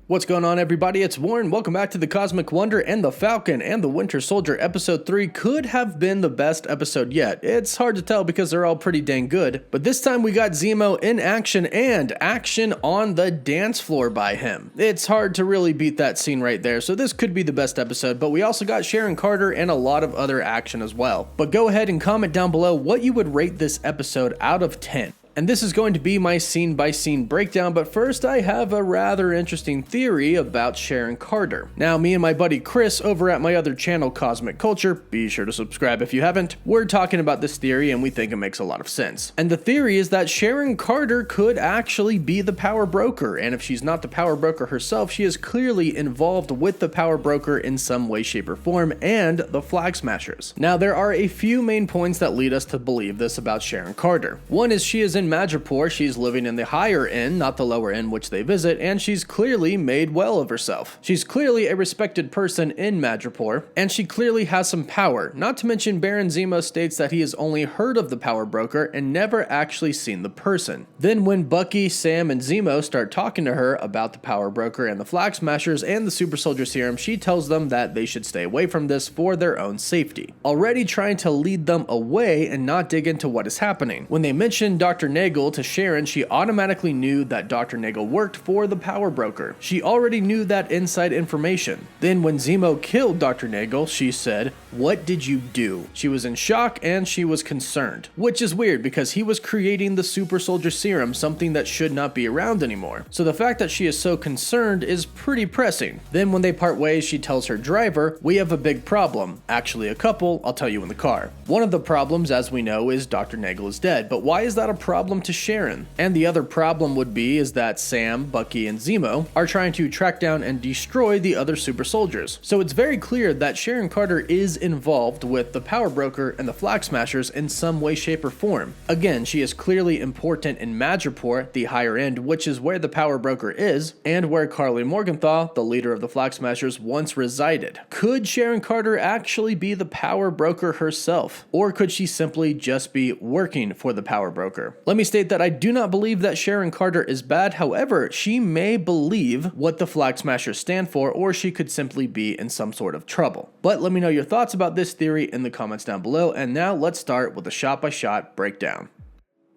What's going on, everybody? It's Warren. Welcome back to the Cosmic Wonder, and the Falcon and the Winter Soldier episode 3 could have been the best episode yet. It's hard to tell because they're all pretty dang good, but this time we got Zemo in action, and action on the dance floor by him. It's hard to really beat that scene right there, so this could be the best episode, but we also got Sharon Carter and a lot of other action as well. But go ahead and comment down below what you would rate this episode out of 10. And this is going to be my scene-by-scene breakdown, but first I have a rather interesting theory about Sharon Carter. Now, me and my buddy Chris over at my other channel, Cosmic Culture, be sure to subscribe if you haven't, we're talking about this theory and we think it makes a lot of sense. And the theory is that Sharon Carter could actually be the power broker, and if she's not the power broker herself, she is clearly involved with the power broker in some way, shape, or form, and the Flag Smashers. Now, there are a few main points that lead us to believe this about Sharon Carter. One is she is in Madripoor, she's living in the higher end, not the lower end which they visit, and she's clearly made well of herself. She's clearly a respected person in Madripoor, and she clearly has some power. Not to mention Baron Zemo states that he has only heard of the power broker and never actually seen the person. Then when Bucky, Sam, and Zemo start talking to her about the power broker and the Flag Smashers and the super soldier serum, she tells them that they should stay away from this for their own safety, already trying to lead them away and not dig into what is happening. When they mention Dr. Nagel to Sharon, she automatically knew that Dr. Nagel worked for the power broker. She already knew that inside information. Then when Zemo killed Dr. Nagel, she said, "What did you do?" She was in shock and she was concerned, which is weird because he was creating the super soldier serum, something that should not be around anymore. So the fact that she is so concerned is pretty pressing. Then when they part ways, she tells her driver, "We have a big problem. Actually a couple, I'll tell you in the car." One of the problems, as we know, is Dr. Nagel is dead, but why is that a problem to Sharon? And the other problem would be is that Sam, Bucky, and Zemo are trying to track down and destroy the other super soldiers. So it's very clear that Sharon Carter is involved with the power broker and the Flag Smashers in some way, shape, or form. Again, she is clearly important in Madripoor, the higher end, which is where the power broker is, and where Karli Morgenthau, the leader of the Flag Smashers, once resided. Could Sharon Carter actually be the power broker herself? Or could she simply just be working for the power broker? Let me state that I do not believe that Sharon Carter is bad. However, she may believe what the Flag Smashers stand for, or she could simply be in some sort of trouble. But let me know your thoughts about this theory in the comments down below, and now let's start with a shot-by-shot breakdown.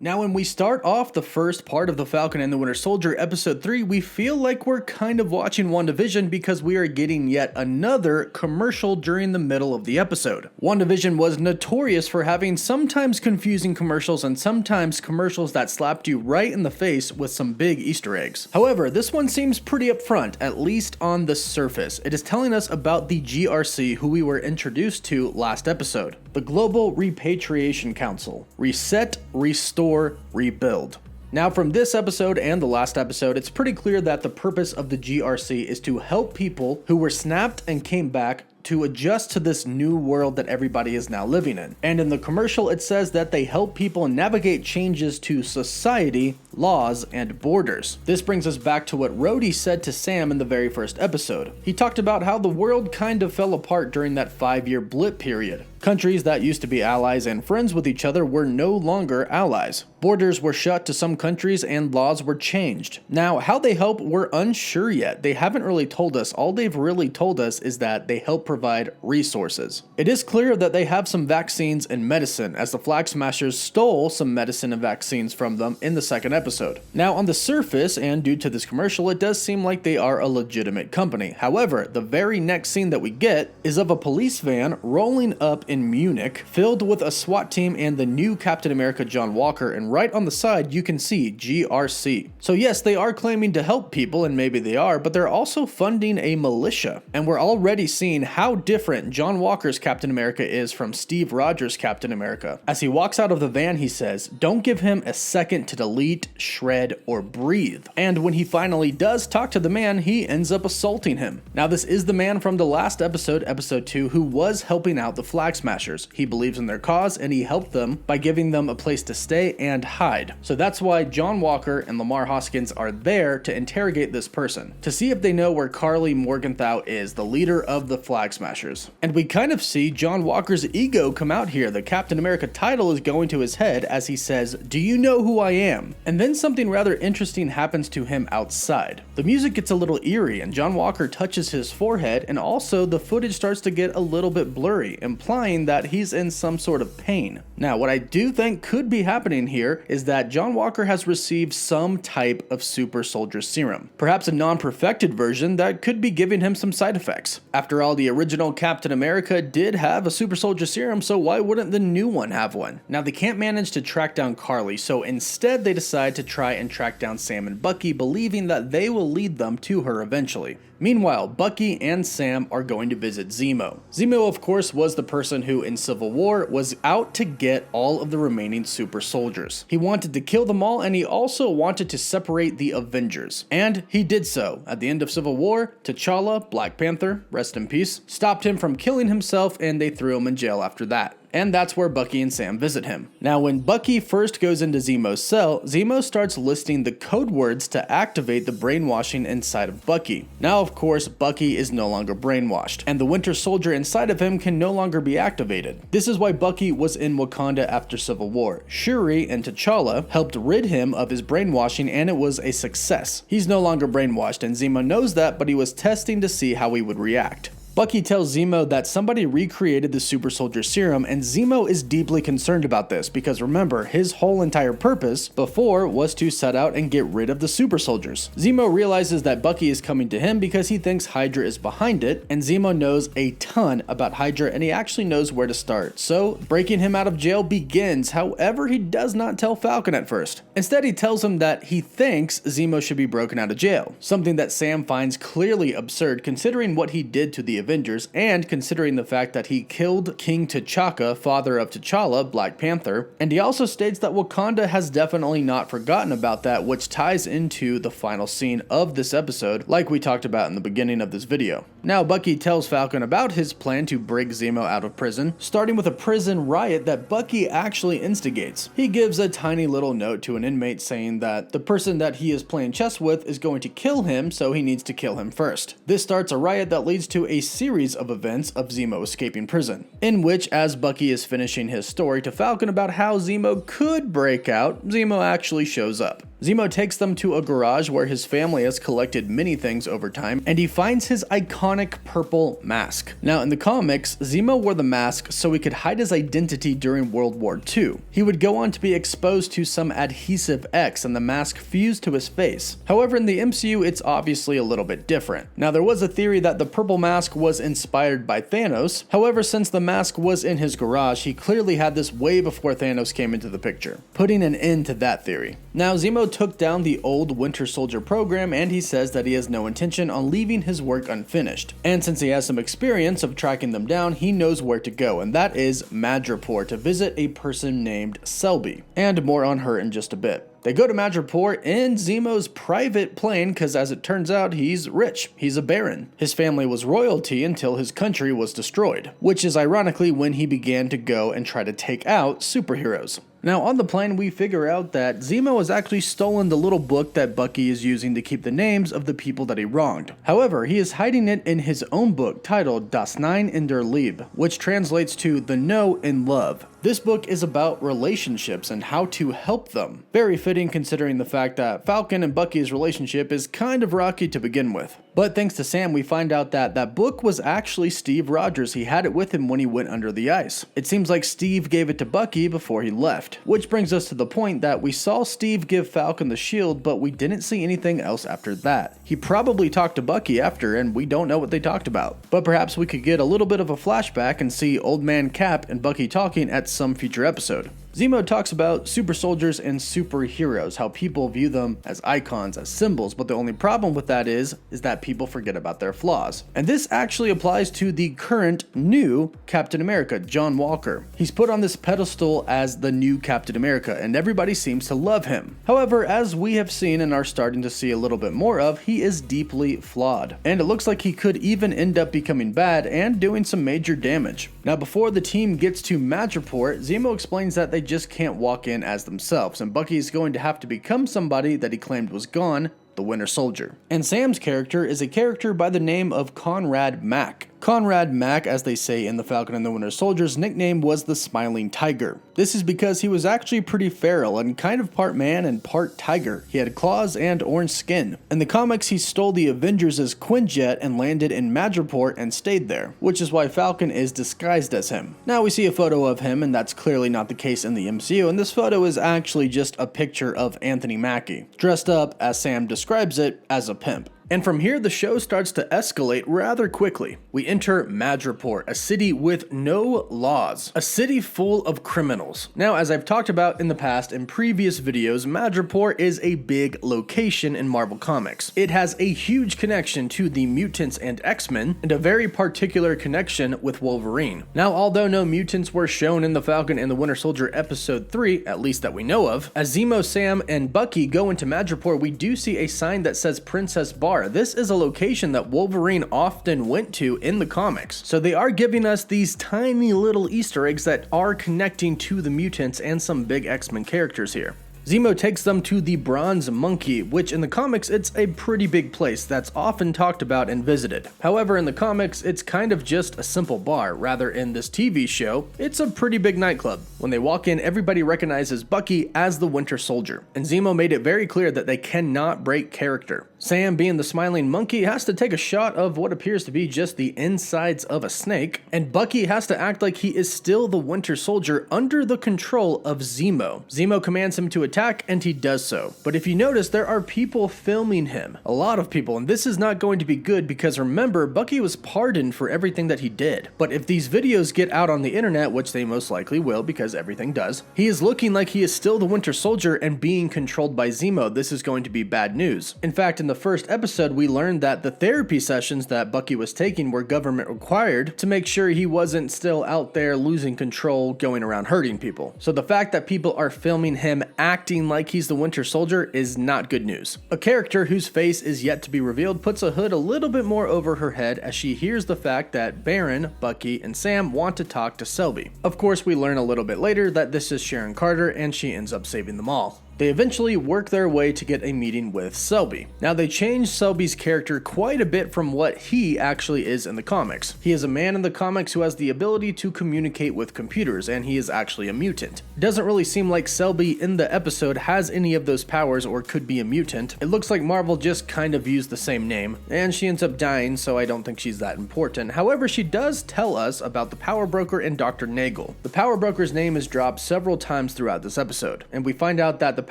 Now, when we start off the first part of the Falcon and the Winter Soldier episode 3, we feel like we're kind of watching WandaVision because we are getting yet another commercial during the middle of the episode. WandaVision was notorious for having sometimes confusing commercials and sometimes commercials that slapped you right in the face with some big Easter eggs. However, this one seems pretty upfront, at least on the surface. It is telling us about the GRC, who we were introduced to last episode. The Global Repatriation Council. Reset, restore, rebuild. Now, from this episode and the last episode, it's pretty clear that the purpose of the GRC is to help people who were snapped and came back to adjust to this new world that everybody is now living in. And in the commercial, it says that they help people navigate changes to society, laws, and borders. This brings us back to what Rhodey said to Sam in the very first episode. He talked about how the world kind of fell apart during that 5-year blip period. Countries that used to be allies and friends with each other were no longer allies. Borders were shut to some countries and laws were changed. Now, how they help, we're unsure yet. They haven't really told us. All they've really told us is that they help provide resources. It is clear that they have some vaccines and medicine, as the Flag Smashers stole some medicine and vaccines from them in the second episode. Now, on the surface, and due to this commercial, it does seem like they are a legitimate company. However, the very next scene that we get is of a police van rolling up in Munich, filled with a SWAT team and the new Captain America John Walker, and right on the side you can see GRC. So yes, they are claiming to help people, and maybe they are, but they're also funding a militia. And we're already seeing how different John Walker's Captain America is from Steve Rogers' Captain America. As he walks out of the van, he says, "Don't give him a second to delete, shred, or breathe." And when he finally does talk to the man, he ends up assaulting him. Now, this is the man from the last episode, episode 2, who was helping out the Flag Smashers. He believes in their cause, and he helped them by giving them a place to stay and hide. So that's why John Walker and Lamar Hoskins are there to interrogate this person, to see if they know where Karli Morgenthau is, the leader of the Flag Smashers. And we kind of see John Walker's ego come out here. The Captain America title is going to his head as he says, "Do you know who I am?" And then then something rather interesting happens to him outside. The music gets a little eerie and John Walker touches his forehead, and also the footage starts to get a little bit blurry, implying that he's in some sort of pain. Now, what I do think could be happening here is that John Walker has received some type of super soldier serum, perhaps a non-perfected version that could be giving him some side effects. After all, the original Captain America did have a super soldier serum, so why wouldn't the new one have one? Now, they can't manage to track down Karli, so instead they decide to try and track down Sam and Bucky, believing that they will lead them to her eventually. Meanwhile, Bucky and Sam are going to visit Zemo. Zemo, of course, was the person who in Civil War was out to get all of the remaining super soldiers. He wanted to kill them all, and he also wanted to separate the Avengers. And he did so. At the end of Civil War, T'Challa, Black Panther, rest in peace, stopped him from killing himself, and they threw him in jail after that. And that's where Bucky and Sam visit him. Now, when Bucky first goes into Zemo's cell, Zemo starts listing the code words to activate the brainwashing inside of Bucky. Now, of course, Bucky is no longer brainwashed, and the Winter Soldier inside of him can no longer be activated. This is why Bucky was in Wakanda after Civil War. Shuri and T'Challa helped rid him of his brainwashing, and it was a success. He's no longer brainwashed, and Zemo knows that, but he was testing to see how he would react. Bucky tells Zemo that somebody recreated the super soldier serum, and Zemo is deeply concerned about this because remember, his whole entire purpose before was to set out and get rid of the super soldiers. Zemo realizes that Bucky is coming to him because he thinks Hydra is behind it, and Zemo knows a ton about Hydra and he actually knows where to start. So breaking him out of jail begins. However, he does not tell Falcon at first. Instead, he tells him that he thinks Zemo should be broken out of jail, something that Sam finds clearly absurd considering what he did to the Avengers, and considering the fact that he killed King T'Chaka, father of T'Challa, Black Panther, and he also states that Wakanda has definitely not forgotten about that, which ties into the final scene of this episode, like we talked about in the beginning of this video. Now, Bucky tells Falcon about his plan to break Zemo out of prison, starting with a prison riot that Bucky actually instigates. He gives a tiny little note to an inmate saying that the person that he is playing chess with is going to kill him, so he needs to kill him first. This starts a riot that leads to a series of events of Zemo escaping prison, in which, as Bucky is finishing his story to Falcon about how Zemo could break out, Zemo actually shows up. Zemo takes them to a garage where his family has collected many things over time, and he finds his iconic purple mask. Now, in the comics, Zemo wore the mask so he could hide his identity during World War II. He would go on to be exposed to some adhesive X, and the mask fused to his face. However, in the MCU, it's obviously a little bit different. Now, there was a theory that the purple mask was inspired by Thanos. However, since the mask was in his garage, he clearly had this way before Thanos came into the picture, putting an end to that theory. Now, Zemo took down the old Winter Soldier program, and he says that he has no intention on leaving his work unfinished. And since he has some experience of tracking them down, he knows where to go, and that is Madripoor, to visit a person named Selby. And more on her in just a bit. They go to Madripoor in Zemo's private plane because, as it turns out, he's rich. He's a baron. His family was royalty until his country was destroyed, which is ironically when he began to go and try to take out superheroes. Now, on the plane, we figure out that Zemo has actually stolen the little book that Bucky is using to keep the names of the people that he wronged. However, he is hiding it in his own book titled Das Nein in der Liebe, which translates to The No in Love. This book is about relationships and how to help them. Very fitting considering the fact that Falcon and Bucky's relationship is kind of rocky to begin with. But thanks to Sam, we find out that that book was actually Steve Rogers. He had it with him when he went under the ice. It seems like Steve gave it to Bucky before he left. Which brings us to the point that we saw Steve give Falcon the shield, but we didn't see anything else after that. He probably talked to Bucky after, and we don't know what they talked about. But perhaps we could get a little bit of a flashback and see Old Man Cap and Bucky talking at some future episode. Zemo talks about super soldiers and superheroes, how people view them as icons, as symbols, but the only problem with that is that people forget about their flaws. And this actually applies to the current new Captain America, John Walker. He's put on this pedestal as the new Captain America, and everybody seems to love him. However, as we have seen and are starting to see a little bit more of, he is deeply flawed. And it looks like he could even end up becoming bad and doing some major damage. Now, before the team gets to Madripoor, Zemo explains that they just can't walk in as themselves, and Bucky is going to have to become somebody that he claimed was gone, the Winter Soldier. And Sam's character is a character by the name of Conrad Mack. Conrad Mack, as they say in The Falcon and the Winter Soldier's nickname was the Smiling Tiger. This is because he was actually pretty feral and kind of part man and part tiger. He had claws and orange skin. In the comics, he stole the Avengers' Quinjet and landed in Madripoor and stayed there, which is why Falcon is disguised as him. Now we see a photo of him, and that's clearly not the case in the MCU, and this photo is actually just a picture of Anthony Mackie, dressed up, as Sam describes it, as a pimp. And from here, the show starts to escalate rather quickly. We enter Madripoor, a city with no laws, a city full of criminals. Now, as I've talked about in the past in previous videos, Madripoor is a big location in Marvel Comics. It has a huge connection to the mutants and X-Men, and a very particular connection with Wolverine. Now, although no mutants were shown in The Falcon and the Winter Soldier episode 3, at least that we know of, as Zemo, Sam, and Bucky go into Madripoor, we do see a sign that says Princess Bar. This is a location that Wolverine often went to in the comics. So they are giving us these tiny little Easter eggs that are connecting to the mutants and some big X-Men characters here. Zemo takes them to the Bronze Monkey, which in the comics it's a pretty big place that's often talked about and visited. However, in the comics it's kind of just a simple bar. Rather, in this TV show, it's a pretty big nightclub. When they walk in, everybody recognizes Bucky as the Winter Soldier, and Zemo made it very clear that they cannot break character. Sam, being the smiling monkey, has to take a shot of what appears to be just the insides of a snake, and Bucky has to act like he is still the Winter Soldier under the control of Zemo. Zemo commands him to attack, and he does so. But if you notice, there are people filming him. A lot of people, and this is not going to be good because remember, Bucky was pardoned for everything that he did. But if these videos get out on the internet, which they most likely will because everything does, he is looking like he is still the Winter Soldier and being controlled by Zemo. This is going to be bad news. In fact, in the first episode, we learned that the therapy sessions that Bucky was taking were government required to make sure he wasn't still out there losing control, going around hurting people. So the fact that people are filming him acting like he's the Winter Soldier is not good news. A character whose face is yet to be revealed puts a hood a little bit more over her head as she hears the fact that Baron, Bucky, and Sam want to talk to Selby. Of course, we learn a little bit later that this is Sharon Carter, and she ends up saving them all. They eventually work their way to get a meeting with Selby. Now, they changed Selby's character quite a bit from what he actually is in the comics. He is a man in the comics who has the ability to communicate with computers, and he is actually a mutant. It doesn't really seem like Selby in the episode has any of those powers or could be a mutant. It looks like Marvel just kind of used the same name, and she ends up dying, so I don't think she's that important. However, she does tell us about the Power Broker and Dr. Nagel. The Power Broker's name is dropped several times throughout this episode, and we find out that the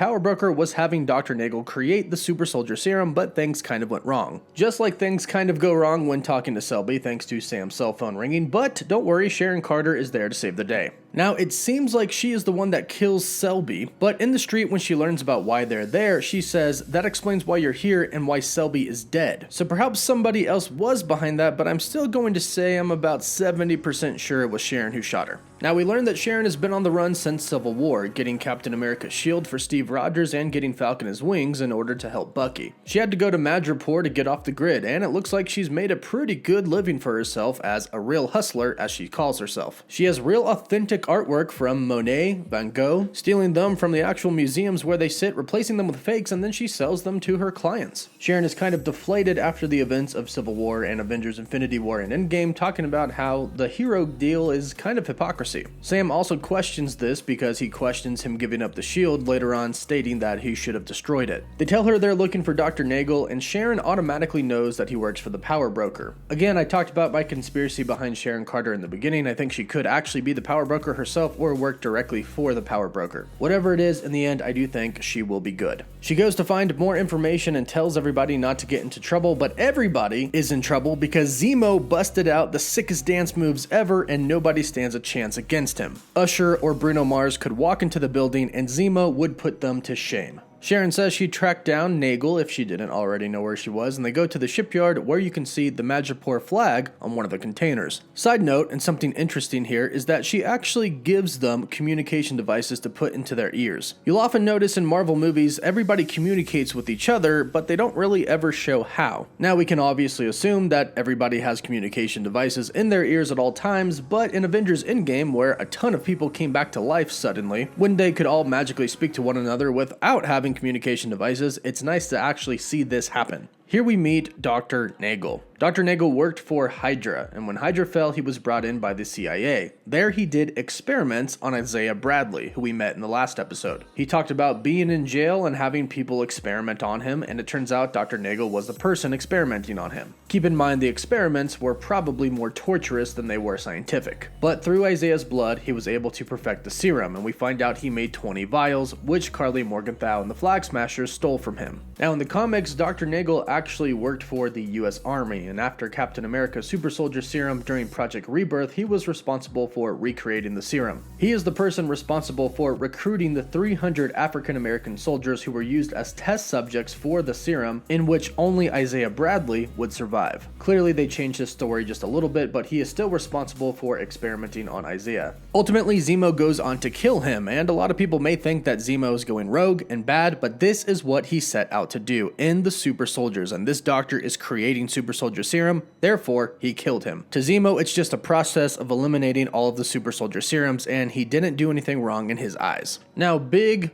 Power Broker was having Dr. Nagel create the super soldier serum, but things kind of went wrong. Just like things kind of go wrong when talking to Selby thanks to Sam's cell phone ringing, but don't worry, Sharon Carter is there to save the day. Now, it seems like she is the one that kills Selby, but in the street when she learns about why they're there, she says, "That explains why you're here and why Selby is dead." So perhaps somebody else was behind that, but I'm still going to say I'm about 70% sure it was Sharon who shot her. Now, we learned that Sharon has been on the run since Civil War, getting Captain America's shield for Steve Rogers and getting Falcon his wings in order to help Bucky. She had to go to Madripoor to get off the grid, and it looks like she's made a pretty good living for herself as a real hustler, as she calls herself. She has real authentic artwork from Monet, Van Gogh, stealing them from the actual museums where they sit, replacing them with fakes, and then she sells them to her clients. Sharon is kind of deflated after the events of Civil War and Avengers Infinity War and Endgame, talking about how the hero deal is kind of hypocrisy. Sam also questions this because he questions him giving up the shield, later on stating that he should have destroyed it. They tell her they're looking for Dr. Nagel, and Sharon automatically knows that he works for the Power Broker. Again, I talked about my conspiracy behind Sharon Carter in the beginning. I think she could actually be the Power Broker herself or work directly for the Power Broker. Whatever it is, in the end, I do think she will be good. She goes to find more information and tells everybody not to get into trouble, but everybody is in trouble because Zemo busted out the sickest dance moves ever and nobody stands a chance against him. Usher or Bruno Mars could walk into the building and Zemo would put them to shame. Sharon says she tracked down Nagel if she didn't already know where she was, and they go to the shipyard where you can see the Madripoor flag on one of the containers. Side note, and something interesting here, is that she actually gives them communication devices to put into their ears. You'll often notice in Marvel movies, everybody communicates with each other, but they don't really ever show how. Now, we can obviously assume that everybody has communication devices in their ears at all times, but in Avengers Endgame, where a ton of people came back to life suddenly, when they could all magically speak to one another without having communication devices, it's nice to actually see this happen. Here we meet Dr. Nagel. Dr. Nagel worked for Hydra, and when Hydra fell, he was brought in by the CIA. There he did experiments on Isaiah Bradley, who we met in the last episode. He talked about being in jail and having people experiment on him, and it turns out Dr. Nagel was the person experimenting on him. Keep in mind the experiments were probably more torturous than they were scientific. But through Isaiah's blood, he was able to perfect the serum, and we find out he made 20 vials, which Karli Morgenthau and the Flag Smashers stole from him. Now in the comics, Dr. Nagel actually worked for the US Army, and after Captain America's Super Soldier Serum during Project Rebirth, he was responsible for recreating the serum. He is the person responsible for recruiting the 300 African American soldiers who were used as test subjects for the serum, in which only Isaiah Bradley would survive. Clearly they changed his story just a little bit, but he is still responsible for experimenting on Isaiah. Ultimately, Zemo goes on to kill him, and a lot of people may think that Zemo is going rogue and bad, but this is what he set out to do in the Super Soldiers, and this doctor is creating Super Soldier Serum, therefore he killed him. To Zemo, it's just a process of eliminating all of the Super Soldier Serums, and he didn't do anything wrong in his eyes. Now, big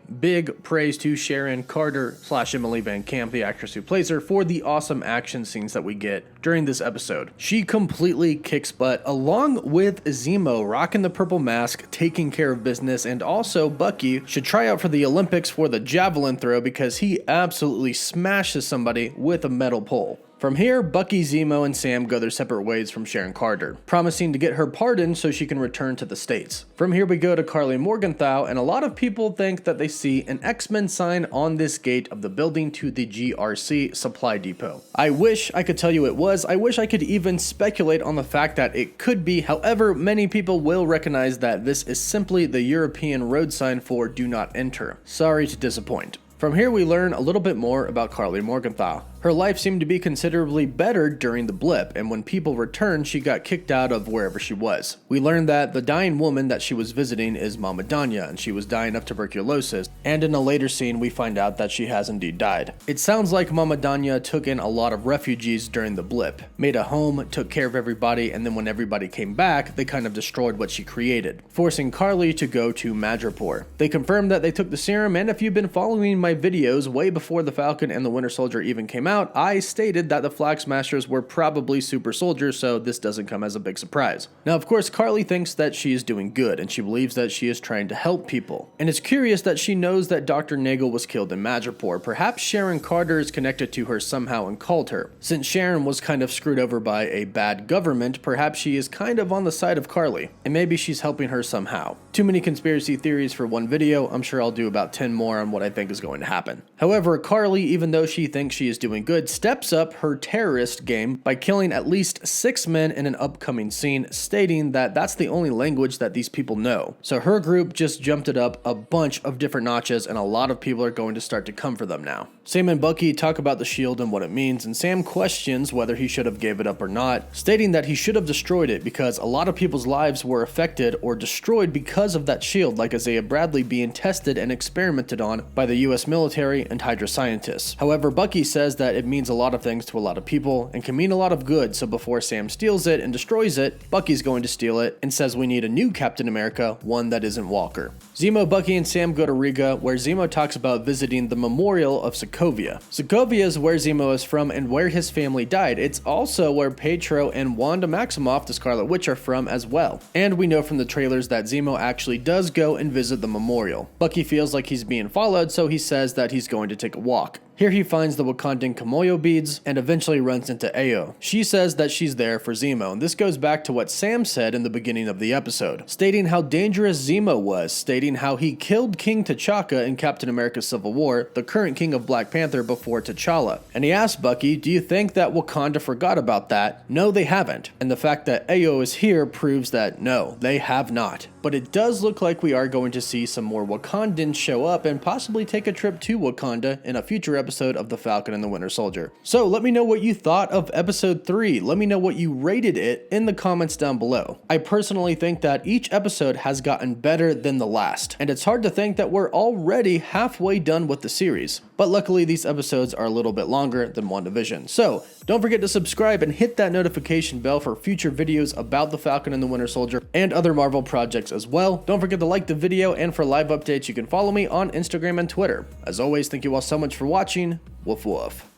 praise to Sharon Carter / Emily Van Camp, the actress who plays her, for the awesome action scenes that we get during this episode. She completely kicks butt, along with Zemo rocking the purple mask, taking care of business, and also Bucky should try out for the Olympics for the javelin throw because he absolutely smashes somebody with a metal pole. From here, Bucky, Zemo, and Sam go their separate ways from Sharon Carter, promising to get her pardoned so she can return to the States. From here we go to Karli Morgenthau, and a lot of people think that they see an X-Men sign on this gate of the building to the GRC supply depot. I wish I could tell you it was. I wish I could even speculate on the fact that it could be. However, many people will recognize that this is simply the European road sign for do not enter. Sorry to disappoint. From here we learn a little bit more about Karli Morgenthau. Her life seemed to be considerably better during the blip, and when people returned, she got kicked out of wherever she was. We learned that the dying woman that she was visiting is Mama Danya, and she was dying of tuberculosis, and in a later scene we find out that she has indeed died. It sounds like Mama Danya took in a lot of refugees during the blip, made a home, took care of everybody, and then when everybody came back, they kind of destroyed what she created, forcing Karli to go to Madripoor. They confirmed that they took the serum, and if you've been following my videos way before the Falcon and the Winter Soldier even came out, I stated that the Flag Smashers were probably super soldiers, so this doesn't come as a big surprise. Now, of course, Karli thinks that she is doing good, and she believes that she is trying to help people. And it's curious that she knows that Dr. Nagel was killed in Madripoor. Perhaps Sharon Carter is connected to her somehow and called her. Since Sharon was kind of screwed over by a bad government, perhaps she is kind of on the side of Karli, and maybe she's helping her somehow. Too many conspiracy theories for one video. I'm sure I'll do about 10 more on what I think is going to happen. However, Karli, even though she thinks she is doing good, steps up her terrorist game by killing at least 6 men in an upcoming scene, stating that that's the only language that these people know. So her group just jumped it up a bunch of different notches, and a lot of people are going to start to come for them now. Sam and Bucky talk about the shield and what it means, and Sam questions whether he should have gave it up or not, stating that he should have destroyed it because a lot of people's lives were affected or destroyed because of that shield, like Isaiah Bradley being tested and experimented on by the US military and Hydra scientists. However, Bucky says that it means a lot of things to a lot of people and can mean a lot of good, so before Sam steals it and destroys it, Bucky's going to steal it and says we need a new Captain America, one that isn't Walker. Zemo, Bucky, and Sam go to Riga, where Zemo talks about visiting the memorial of Sokovia. Sokovia is where Zemo is from and where his family died. It's also where Pietro and Wanda Maximoff, the Scarlet Witch, are from as well. And we know from the trailers that Zemo actually does go and visit the memorial. Bucky feels like he's being followed, so he says that he's going to take a walk. Here he finds the Wakandan Kimoyo beads and eventually runs into Ayo. She says that she's there for Zemo, and this goes back to what Sam said in the beginning of the episode, stating how dangerous Zemo was, stating how he killed King T'Chaka in Captain America Civil War, the current king of Black Panther before T'Challa. And he asked Bucky, do you think that Wakanda forgot about that? No, they haven't. And the fact that Ayo is here proves that no, they have not. But it does look like we are going to see some more Wakandans show up and possibly take a trip to Wakanda in a future episode of The Falcon and the Winter Soldier. So let me know what you thought of episode 3. Let me know what you rated it in the comments down below. I personally think that each episode has gotten better than the last, and it's hard to think that we're already halfway done with the series. But luckily these episodes are a little bit longer than WandaVision. So don't forget to subscribe and hit that notification bell for future videos about The Falcon and the Winter Soldier and other Marvel projects as well. Don't forget to like the video, and for live updates you can follow me on Instagram and Twitter. As always, thank you all so much for watching. Woof woof.